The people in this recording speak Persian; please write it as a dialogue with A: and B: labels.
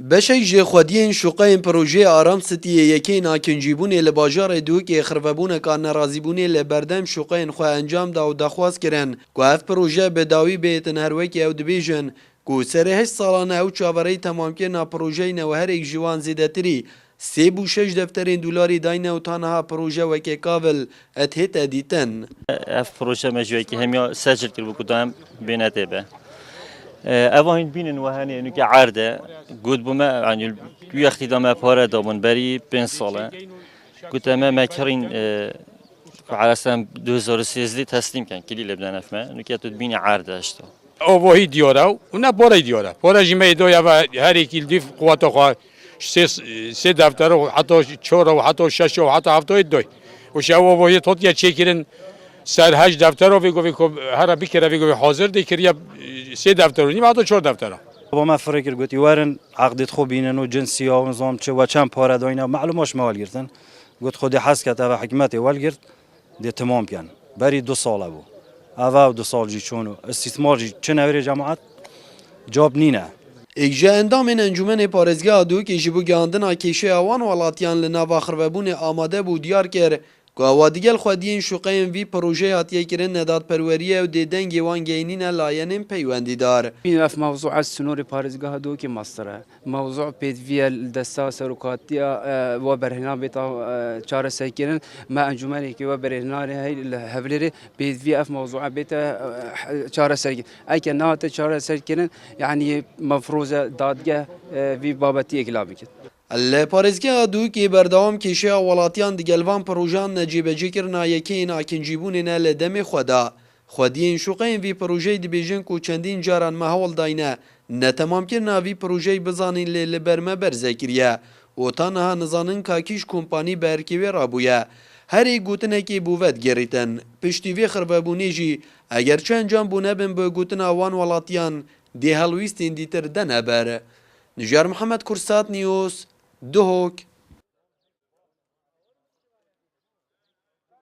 A: بشک جه خودین شقای پروژه آرام ستیه یکی ناکنجیبونه لباجار دو که خرفبونه کار نرازیبونه لبردم شقاین خواه انجام دا و دخواست کرن که اف پروژه بداوی بیتن هروکی او دبیجن که سره 8 سالانه او چاوره تمام کرنا پروژه نوهر ایک جوان زیده تری 3.6 دفترین دلاری داینه و تانها پروژه وکی کاول اتهت ادیتن
B: اف پروژه مجوی که همیا سجل کرد بکدام بینته به اوان بینن وهانی انو که عرضه گود بوم يعني وقتی دام پاره دامون بری 5 ساله گفتم ما کردین على سنة 2013 تسلیم کن کلی لبنان افما انو که تو بینی عرضه اشتو
C: اوهی دیاره و نه پاره دیاره پاره جمعی دویا و هر یکی دیف قوت خوا سه دفتر و حتی 4 و حتی 6 و حتی 7 دوی و شو اوهی توت یا چیکرین سر 8 دفتر رو بگویی که هر بیکره بگویی حاضر دیکریا 3 دفتر و نیم حتی 4 دفتر
D: با ما فکر گویی وارن عقدت خوب اینن و جنسی ها و نظام چه و چند پاره داینا معلومش موال گرتن گفت خودی حس کرد و حکمت وال گرت دی تمام کن بری 2 ساله بو اوا 2 سال جی چونو استثمار جی چه نوری جماعت جاب نینه
A: اجا اندام انجمن پارێزگا دو که جبو گاندنا کیشه آوان ولاتیان لناوا خرببون آماده بو دیار کرد که آوا دیگل خودین شقین وی پروژه هاتیه کرن نداد پروریه و دیدنگی وان گینین لاینین پیوندی دار.
E: في موضوع السنور بارزگاه دو که مصدره موضوع پیدوی الدستا سرکاتیا و برهنا بیتا چهار سکرن ما انجمنی که و برهنا هی هفلری پیدوی اف موضوع بیتا چهار سکرن اگه نه تا چهار سکرن یعنی مفروض دادگاه وی بابتی اکلابی کرد.
A: الپارێزگا دو که بردوام کیشه ولاتیان دیگلوان پروژان نجیبجی کرنا یکی ناکنجیبونینه لدم خدا خودین شقین وی پروژه دبیجن کو چندین جاران محول داینه نتمام کرنا وی پروژه بزانین لبرمه برزکریه و تانها نزانن کاکیش کمپانی برکیوی رابویه هری گوتنه که بوود گریتن پشتیوی خربابونی جی اگر چند جان بونه بن با گوتن آوان ولاتیان دی هلویستین دیتر دنه بر نجار محمد کرسات نیوز دهوک